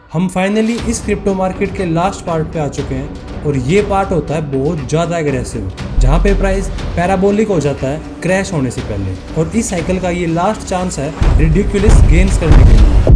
हम फाइनली इस crypto market के लास्ट पार्ट पे आ चुके हैं और ये पार्ट होता है बहुत ज़्यादा एग्रेसिव, जहाँ पे प्राइस पैराबोलिक हो जाता है क्रैश होने से पहले। और इस साइकिल का ये लास्ट चांस है रिडिकुलस गेन्स करने के लिए।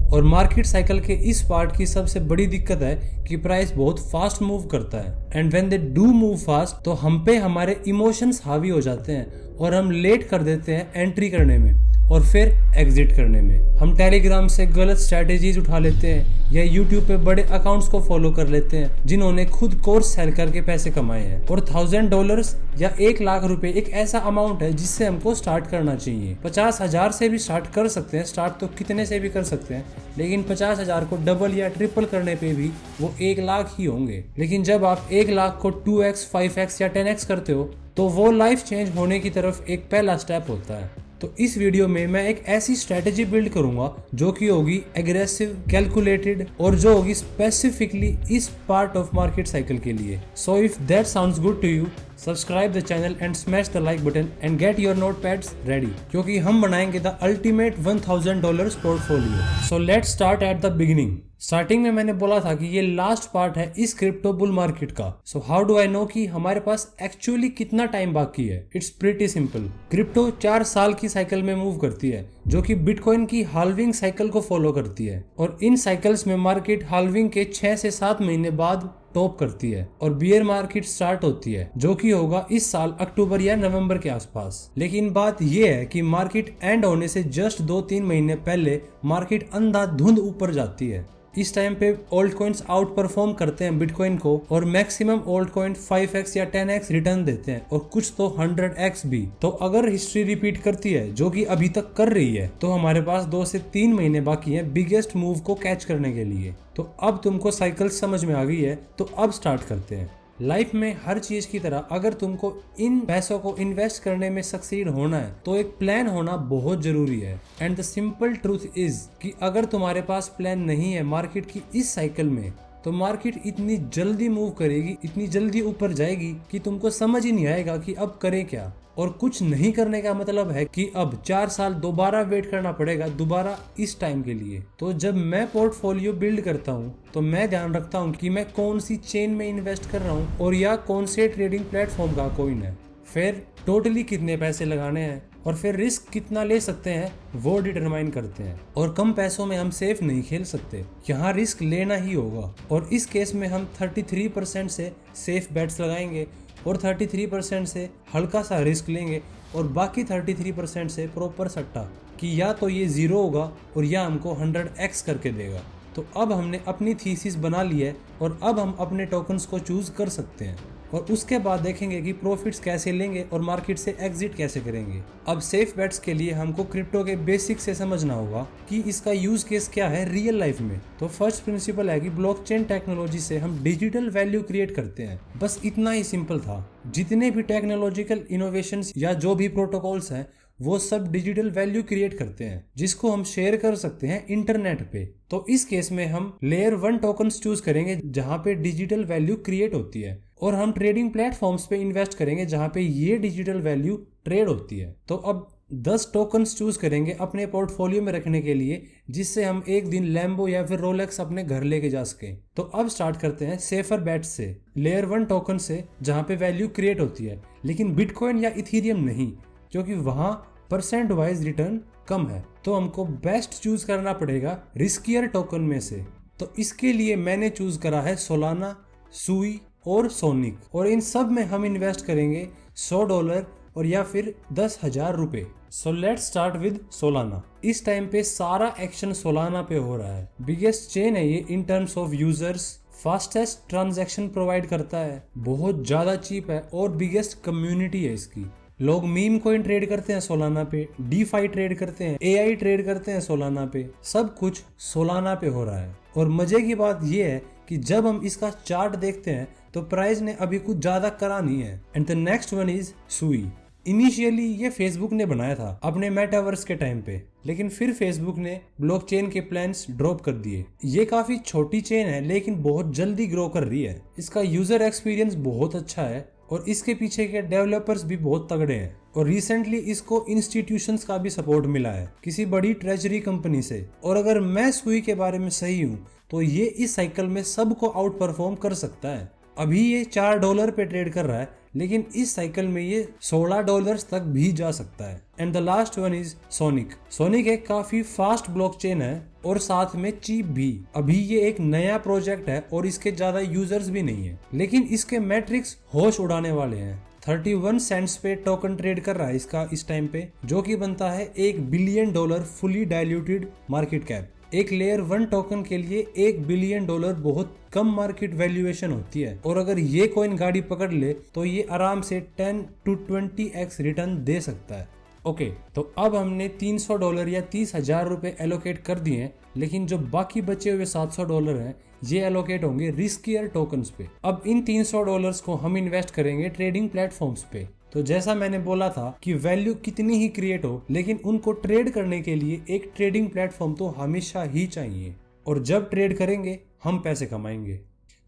और मार्केट साइकिल के इस पार्ट की सबसे बड़ी दिक्कत है कि प्राइस बहुत फास्ट मूव करता है, and when they do move fast तो हम पे हमारे इमोशंस हावी हो जाते हैं और हम लेट कर देते हैं एंट्री करने में और फिर एग्जिट करने में। हम टेलीग्राम से गलत स्ट्रैटेजीज उठा लेते हैं या यूट्यूब पे बड़े अकाउंट्स को फॉलो कर लेते हैं जिन्होंने खुद कोर्स सेल करके पैसे कमाए हैं। और $1000 या 1,00,000 रुपए एक ऐसा अमाउंट है जिससे हमको स्टार्ट करना चाहिए। 50,000 से भी स्टार्ट कर सकते हैं, स्टार्ट तो कितने से भी कर सकते हैं, लेकिन 50,000 को डबल या ट्रिपल करने पे भी वो 1,00,000 ही होंगे। लेकिन जब आप 1,00,000 को 2x, 5x या 10x करते हो तो वो लाइफ चेंज होने की तरफ एक पहला स्टेप होता है। तो इस वीडियो में मैं एक ऐसी स्ट्रेटेजी बिल्ड करूंगा जो कि होगी एग्रेसिव, कैलकुलेटेड और जो होगी स्पेसिफिकली इस पार्ट ऑफ मार्केट साइकिल के लिए। So if that sounds good to you, subscribe the channel and smash the like button and get your notepads ready, क्योंकि हम बनाएंगे the ultimate $1,000 portfolio. So let's start at the beginning. Starting में मैंने बोला था कि ये लास्ट पार्ट है इस क्रिप्टो बुल मार्केट का। So how do I know कि हमारे पास एक्चुअली कितना टाइम बाकी है? It's pretty simple. क्रिप्टो 4 साल की साइकिल में मूव करती है, जो कि बिटकॉइन की हाल्विंग साइकिल को फॉलो करती है। और इन साइकिल्स में मार्केट हाल्विंग के 6 से 7 महीने बाद टॉप करती है और बियर मार्केट स्टार्ट होती है, जो कि होगा इस साल अक्टूबर या नवंबर के आसपास। लेकिन बात यह है कि मार्केट एंड होने से जस्ट 2-3 महीने पहले मार्केट अंधाधुंध ऊपर जाती है। इस टाइम पे ओल्ड कॉइन्स आउट परफॉर्म करते हैं बिटकॉइन को और मैक्सिमम ओल्ड कॉइन 5x या 10x रिटर्न देते हैं और कुछ तो 100x भी। तो अगर हिस्ट्री रिपीट करती है, जो कि अभी तक कर रही है, तो हमारे पास 2 से 3 महीने बाकी हैं बिगेस्ट मूव को कैच करने के लिए। तो अब तुमको साइकिल समझ में आ गई है, तो अब स्टार्ट करते हैं। लाइफ में हर चीज की तरह अगर तुमको इन पैसों को इन्वेस्ट करने में सक्सीड होना है तो एक प्लान होना बहुत जरूरी है। And the simple truth is कि अगर तुम्हारे पास प्लान नहीं है मार्केट की इस साइकिल में, तो मार्केट इतनी जल्दी मूव करेगी, इतनी जल्दी ऊपर जाएगी कि तुमको समझ ही नहीं आएगा कि अब करें क्या। और कुछ नहीं करने का मतलब है कि अब 4 साल दोबारा वेट करना पड़ेगा दोबारा इस टाइम के लिए। तो जब मैं पोर्टफोलियो बिल्ड करता हूँ तो मैं ध्यान रखता हूँ कि मैं कौन सी चेन में इन्वेस्ट कर रहा हूँ और या कौन से ट्रेडिंग प्लेटफॉर्म का कॉइन है, फिर टोटली कितने पैसे लगाने हैं और फिर रिस्क कितना ले सकते हैं वो डिटरमाइन करते हैं। और कम पैसों में हम सेफ नहीं खेल सकते, यहाँ रिस्क लेना ही होगा। और इस केस में हम 33% से सेफ बेट्स लगाएंगे और 33% से हल्का सा रिस्क लेंगे और बाकी 33% से प्रॉपर सट्टा, कि या तो ये 0 होगा और या हमको 100x करके देगा। तो अब हमने अपनी थीसिस बना ली है और अब हम अपने टोकन्स को चूज कर सकते हैं और उसके बाद देखेंगे कि प्रॉफिट्स कैसे लेंगे और मार्केट से एग्जिट कैसे करेंगे। अब सेफ बेट्स के लिए हमको क्रिप्टो के बेसिक से समझना होगा कि इसका यूज केस क्या है रियल लाइफ में। तो फर्स्ट प्रिंसिपल है कि ब्लॉकचेन टेक्नोलॉजी से हम डिजिटल वैल्यू क्रिएट करते हैं, बस इतना ही सिंपल था। जितने भी टेक्नोलॉजिकल इनोवेशंस या जो भी प्रोटोकॉल्स हैं वो सब डिजिटल वैल्यू क्रिएट करते हैं जिसको हम शेयर कर सकते हैं इंटरनेट पे। तो इस केस में हम लेयर 1 टोकन्स चूज करेंगे जहां पे डिजिटल वैल्यू क्रिएट होती है, और हम ट्रेडिंग प्लेटफॉर्म्स पे इन्वेस्ट करेंगे जहां पे ये डिजिटल वैल्यू ट्रेड होती है। तो अब 10 टोकन्स चूज करेंगे अपने पोर्टफोलियो में रखने के लिए, जिससे हम एक दिन लैम्बो या फिर रोलेक्स अपने घर लेके जा सकें। तो अब स्टार्ट करते हैं सेफर बेट से, लेयर 1 टोकन से जहां पे वैल्यू क्रिएट होती है, लेकिन बिटकॉइन या इथीरियम नहीं, क्योंकि वहां परसेंट वाइज रिटर्न कम है। तो हमको बेस्ट चूज करना पड़ेगा रिस्कियर टोकन में से। तो इसके लिए मैंने चूज करा है सोलाना, सुई और सोनिक, और इन सब में हम इन्वेस्ट करेंगे $100 और या फिर 10,000 रुपए। सो लेट्स स्टार्ट विद सोलाना। इस टाइम पे सारा एक्शन सोलाना पे हो रहा है। बिगेस्ट चेन है ये in terms of users, fastest transaction provide करता है, बहुत ज्यादा चीप है और बिगेस्ट कम्युनिटी है इसकी। लोग मीम कॉइन ट्रेड करते हैं सोलाना पे, डीफाई ट्रेड करते हैं, एआई ट्रेड करते हैं सोलाना पे, सब कुछ सोलाना पे हो रहा है। और मजे की बात यह है कि जब हम इसका चार्ट देखते हैं तो प्राइस ने अभी कुछ ज्यादा करा नहीं है। And the next one is सुई। इनिशियली ये फेसबुक ने बनाया था अपने मेटावर्स के टाइम पे, लेकिन फिर फेसबुक ने ब्लॉकचेन के प्लान्स ड्रॉप कर दिए। ये काफी छोटी चेन है लेकिन बहुत जल्दी ग्रो कर रही है। इसका यूजर एक्सपीरियंस बहुत अच्छा है और इसके पीछे के डेवलपर्स भी बहुत तगड़े हैं और रिसेंटली इसको इंस्टीट्यूशंस का भी सपोर्ट मिला है किसी बड़ी ट्रेजरी कंपनी से। और अगर मैं सुई के बारे में सही हूँ तो ये इस साइकिल में सबको आउट परफॉर्म कर सकता है। अभी ये $4 पे ट्रेड कर रहा है, लेकिन इस साइकिल में ये $16 तक भी जा सकता है। And the last one is sonic. Sonic एक काफी फास्ट ब्लॉकचेन है और साथ में चीप भी। अभी ये एक नया प्रोजेक्ट है और इसके ज्यादा यूजर्स भी नहीं है, लेकिन इसके मैट्रिक्स होश उड़ाने वाले हैं। 31 सेंट्स पे टोकन ट्रेड कर रहा है इसका इस टाइम पे, जो कि बनता है $1 billion fully diluted market cap. एक लेयर 1 टोकन के लिए $1 बिलियन बहुत कम मार्केट वैल्यूएशन होती है और अगर ये कॉइन गाड़ी पकड़ ले तो ये आराम से 10 to 20x रिटर्न दे सकता है। ओके, तो अब हमने $300 या 30,000 रुपए एलोकेट कर दिए हैं, लेकिन जो बाकी बचे हुए $700 हैं ये एलोकेट होंगे रिस्कियर टोकन्स पे। अब इन $300 को हम इन्वेस्ट करेंगे ट्रेडिंग प्लेटफॉर्म्स पे। तो जैसा मैंने बोला था कि वैल्यू कितनी ही क्रिएट हो, लेकिन उनको ट्रेड करने के लिए एक ट्रेडिंग प्लेटफॉर्म तो हमेशा ही चाहिए, और जब ट्रेड करेंगे हम पैसे कमाएंगे।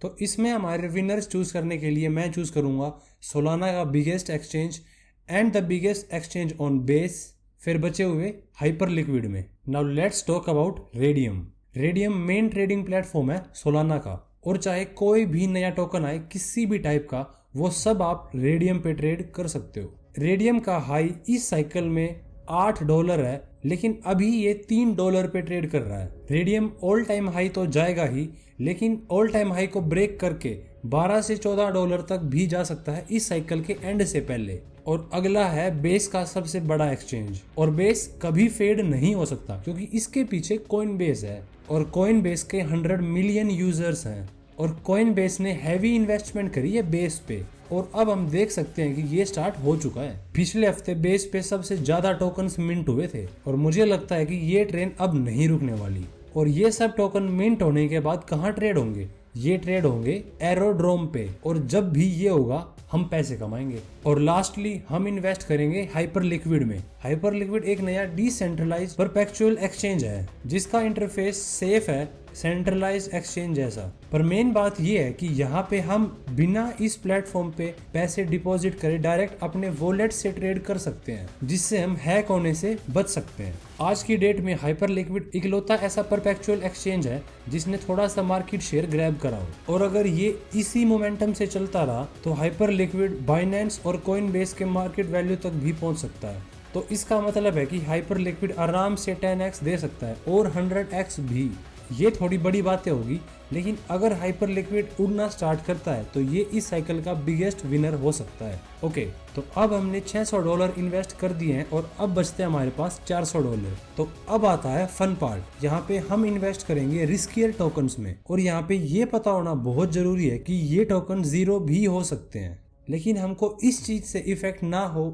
तो इसमें हमारे विनर्स चूज करने के लिए मैं चूज करूंगा सोलाना का biggest exchange and the biggest exchange on base, फिर बचे हुए हाइपर लिक्विड में। Now let's talk about radium. Radium main trading platform है सोलाना का, और चाहे कोई भी नया टोकन आए किसी भी टाइप का, वो सब आप रेडियम पे ट्रेड कर सकते हो। रेडियम का हाई इस साइकिल में $8 है, लेकिन अभी ये $3 पे ट्रेड कर रहा है। रेडियम ऑल टाइम हाई तो जाएगा ही, लेकिन ऑल टाइम हाई को ब्रेक करके $12 से $14 तक भी जा सकता है इस साइकिल के एंड से पहले। और अगला है बेस का सबसे बड़ा एक्सचेंज, और बेस कभी फेड नहीं हो सकता क्योंकि इसके पीछे कॉइन बेस है और कॉइन बेस के 100 मिलियन यूजर्स हैं और कॉइन बेस ने हैवी इन्वेस्टमेंट करी है बेस पे, और अब हम देख सकते हैं कि ये स्टार्ट हो चुका है। पिछले हफ्ते बेस पे सबसे ज्यादा टोकन्स मिंट हुए थे और मुझे लगता है कि ये ट्रेन अब नहीं रुकने वाली। और ये सब टोकन मिंट होने के बाद कहाँ ट्रेड होंगे? ये ट्रेड होंगे एरोड्रोम पे, और जब भी ये होगा हम पैसे कमाएंगे। और लास्टली हम इन्वेस्ट करेंगे हाइपर लिक्विड में। हाइपर लिक्विड एक नया डिसेंट्रलाइज परपेचुअल एक्सचेंज है जिसका इंटरफेस सेफ है, सेंट्रलाइज एक्सचेंज जैसा। पर मेन बात यह है कि यहाँ पे हम बिना इस प्लेटफॉर्म पे पैसे डिपॉजिट करे डायरेक्ट अपने वॉलेट से ट्रेड कर सकते हैं, जिससे हम हैक होने से बच सकते हैं। आज की डेट में हाइपर लिक्विड इकलौता ऐसा परपेचुअल एक्सचेंज है जिसने थोड़ा सा मार्केट शेयर ग्रैब करा हो, और अगर ये इसी मोमेंटम से चलता रहा तो हाइपर लिक्विड बाइनेंस और कॉइन बेस के मार्केट वैल्यू तक भी पहुंच सकता है। तो इसका मतलब है कि हाइपर लिक्विड आराम से 10x दे सकता है और 100x भी। ये थोड़ी बड़ी बातें होगी, लेकिन अगर हाइपर लिक्विड उड़ना स्टार्ट करता है तो ये इस साइकिल का बिगेस्ट विनर हो सकता है। ओके, तो अब हमने $600 इन्वेस्ट कर दिए हैं और अब बचते हैं हमारे पास $400। तो अब आता है फन पार्ट। यहाँ पे हम इन्वेस्ट करेंगे रिस्कियर टोकन्स में, और यहाँ पे ये पता होना बहुत जरूरी है कि ये टोकन जीरो भी हो सकते हैं, लेकिन हमको इस चीज से इफेक्ट ना हो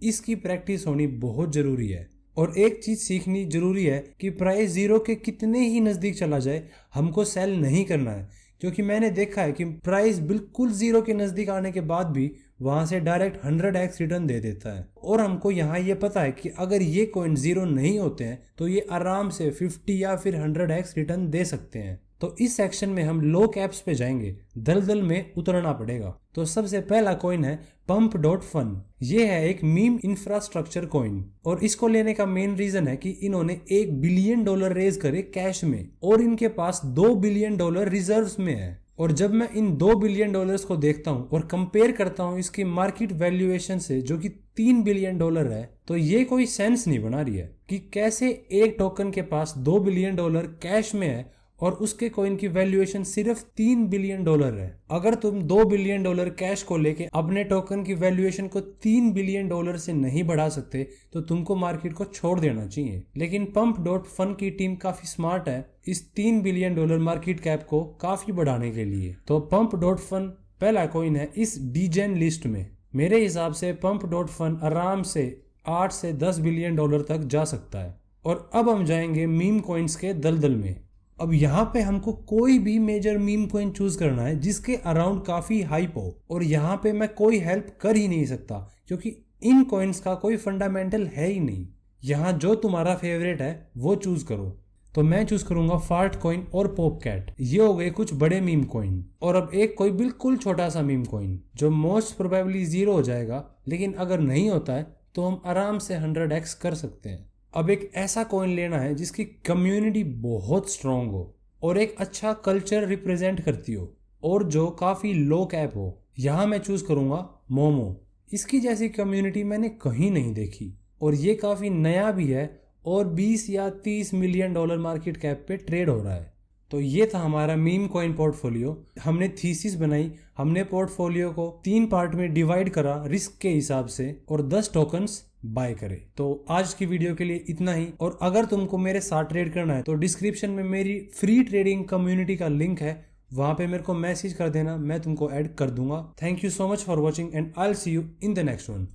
इसकी प्रैक्टिस होनी बहुत जरूरी है। और एक चीज सीखनी जरूरी है कि प्राइस जीरो के कितने ही नजदीक चला जाए हमको सेल नहीं करना है, क्योंकि मैंने देखा है कि प्राइस बिल्कुल जीरो के नजदीक आने के बाद भी वहां से डायरेक्ट 100x रिटर्न दे देता है। और हमको यहाँ ये पता है कि अगर ये कॉइन जीरो नहीं होते हैं तो ये आराम से 50 या फिर 100x रिटर्न दे सकते हैं। तो इस सेक्शन में हम लो कैप्स पे जाएंगे, दलदल में उतरना पड़ेगा। तो सबसे पहला कॉइन है pump.fun। ये है एक मीम इंफ्रास्ट्रक्चर कॉइन, और इसको लेने का मेन रीजन है कि इन्होंने $1 बिलियन रेज करे कैश में, और इनके पास $2 बिलियन रिजर्व्स में है। और जब मैं इन $2 बिलियन को देखता हूँ और कंपेयर करता हूँ इसकी मार्केट वैल्यूएशन से जो कि $3 बिलियन है, तो ये कोई सेंस नहीं बना रही है कि कैसे एक टोकन के पास $2 बिलियन कैश में है और उसके कॉइन की वैल्यूएशन सिर्फ $3 बिलियन है। अगर तुम $2 बिलियन कैश को लेके अपने टोकन की वैल्यूएशन को $3 बिलियन से नहीं बढ़ा सकते तो तुमको मार्केट को छोड़ देना चाहिए। लेकिन pump.fun की टीम काफी स्मार्ट है इस $3 बिलियन मार्केट कैप को काफी बढ़ाने के लिए। तो pump.fun पहला कॉइन है इस डीजेन लिस्ट में। मेरे हिसाब से pump.fun आराम से $8 से $10 बिलियन तक जा सकता है। और अब हम जाएंगे मीम कॉइन्स के दलदल में। अब यहाँ पे हमको कोई भी मेजर मीम कॉइन चूज करना है जिसके अराउंड काफी हाइप हो, और यहाँ पे मैं कोई हेल्प कर ही नहीं सकता क्योंकि इन कॉइन्स का कोई फंडामेंटल है ही नहीं। यहाँ जो तुम्हारा फेवरेट है वो चूज करो। तो मैं चूज करूंगा फार्ट कॉइन और पॉप कैट। ये हो गए कुछ बड़े मीम कॉइन। और अब एक कोई बिल्कुल छोटा सा मीम कॉइन जो मोस्ट प्रोबेबली 0 हो जाएगा, लेकिन अगर नहीं होता है तो हम आराम से 100x कर सकते हैं। अब एक ऐसा कॉइन लेना है जिसकी कम्युनिटी बहुत स्ट्रांग हो और एक अच्छा कल्चर रिप्रेजेंट करती हो और जो काफी लो कैप हो। यहाँ मैं चूज करूंगा मोमो। इसकी जैसी कम्युनिटी मैंने कहीं नहीं देखी और ये काफी नया भी है और 20 या 30 मिलियन डॉलर मार्केट कैप पे ट्रेड हो रहा है। तो ये था हमारा मीम कॉइन पोर्टफोलियो। हमने थीसिस बनाई, हमने पोर्टफोलियो को 3 पार्ट में डिवाइड करा रिस्क के हिसाब से और 10 टोकन्स बाय करे। तो आज की वीडियो के लिए इतना ही। और अगर तुमको मेरे साथ ट्रेड करना है तो डिस्क्रिप्शन में मेरी फ्री ट्रेडिंग कम्युनिटी का लिंक है, वहां पे मेरे को मैसेज कर देना, मैं तुमको ऐड कर दूंगा। Thank you so much for watching and I will see you in the next one.